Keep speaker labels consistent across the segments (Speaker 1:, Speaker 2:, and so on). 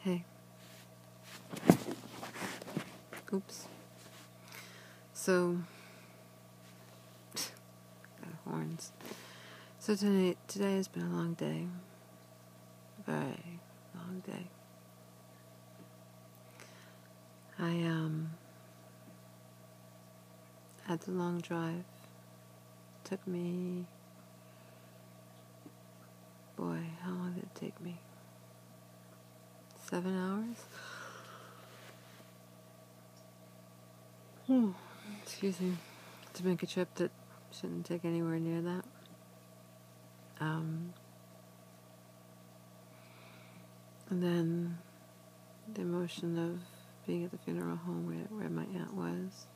Speaker 1: Hey. Oops. So, got horns. So today has been a long day. Very long day. I had the long drive. Took me, boy, how long did it take me? 7 hours? Excuse me. To make a trip that shouldn't take anywhere near that. And then the emotion of being at the funeral home where my aunt was.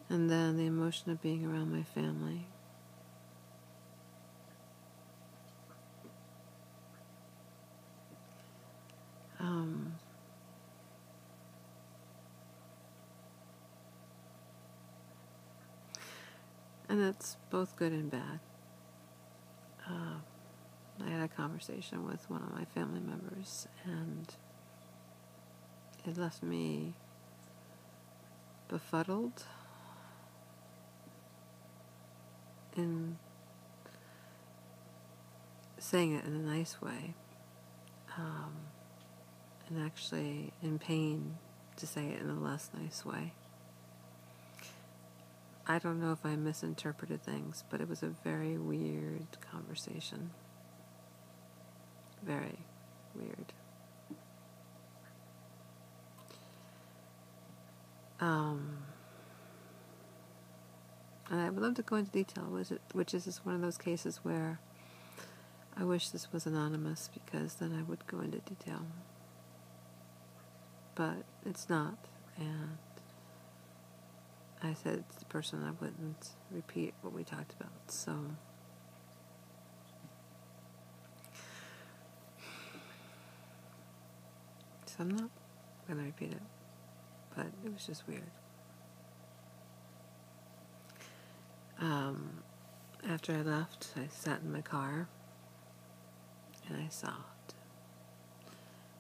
Speaker 1: And then the emotion of being around my family. And that's both good and bad. I had a conversation with one of my family members, and it left me befuddled in saying it in a nice way, and actually in pain to say it in a less nice way. I don't know if I misinterpreted things, but it was a very weird conversation. Very weird. And I would love to go into detail, which is one of those cases where I wish this was anonymous, because then I would go into detail. But it's not, and I said to the person I wouldn't repeat what we talked about, so I'm not going to repeat it, but it was just weird. After I left, I sat in my car, and I sobbed,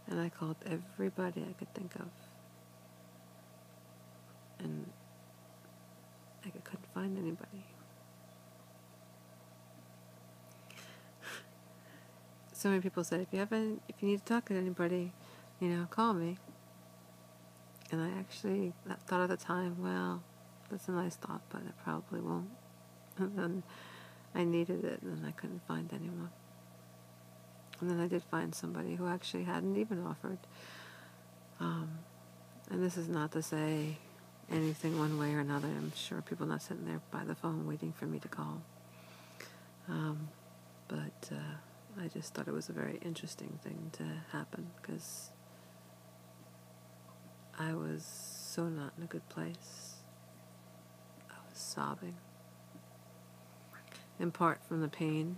Speaker 1: and I called everybody I could think of, and I couldn't find anybody. So many people said, if you need to talk to anybody, call me. And I actually thought at the time, well, that's a nice thought, but I probably won't. And then I needed it, and I couldn't find anyone. And then I did find somebody who actually hadn't even offered. And this is not to say anything one way or another. I'm sure people are not sitting there by the phone waiting for me to call. But I just thought it was a very interesting thing to happen, because I was so not in a good place. I was sobbing, in part from the pain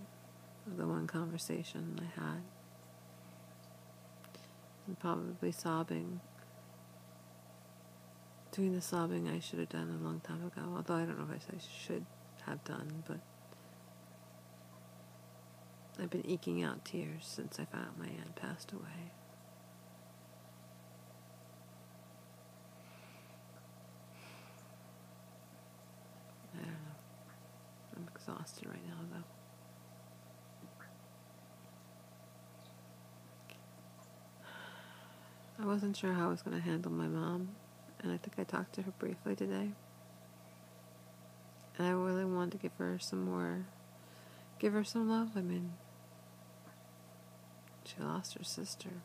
Speaker 1: of the one conversation I had, and probably sobbing, doing the sobbing I should have done a long time ago, although I don't know if I should have done, but I've been eking out tears since I found out my aunt passed away. I don't know. I'm exhausted right now, though. I wasn't sure how I was going to handle my mom, and I think I talked to her briefly today. And I really wanted to give her some love. I mean, she lost her sister.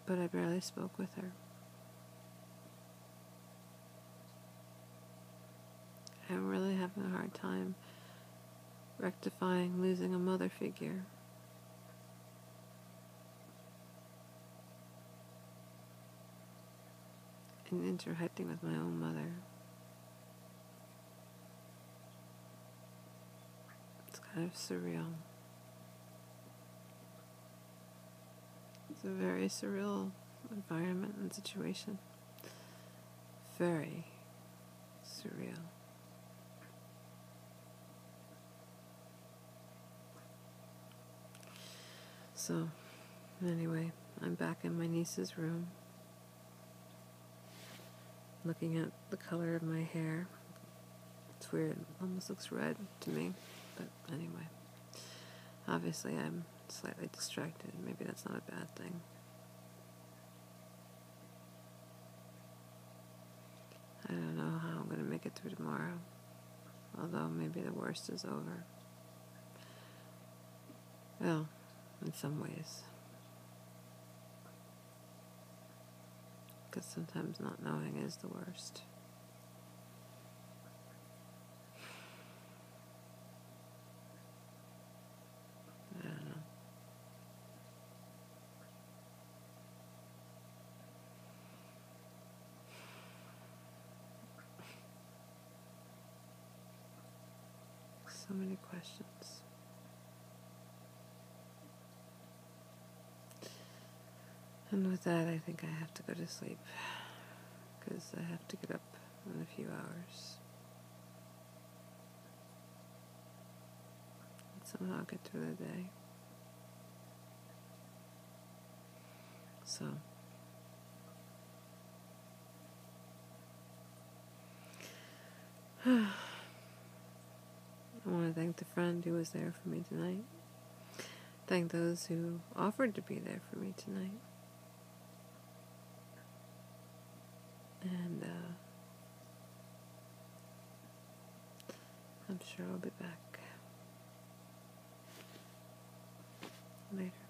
Speaker 1: But I barely spoke with her. I'm really having a hard time rectifying losing a mother figure. And interacting with my own mother. It's kind of surreal. It's a very surreal environment and situation. Very surreal. So, anyway, I'm back in my niece's room, looking at the color of my hair. It's weird, it almost looks red to me, but anyway. Obviously, I'm slightly distracted. Maybe that's not a bad thing. I don't know how I'm going to make it through tomorrow, although maybe the worst is over. Well, in some ways. Because sometimes not knowing is the worst. I don't know. So many questions. And with that, I think I have to go to sleep, because I have to get up in a few hours and somehow get through the day. So, I want to thank the friend who was there for me tonight. Thank those who offered to be there for me tonight. And I'm sure I'll be back later.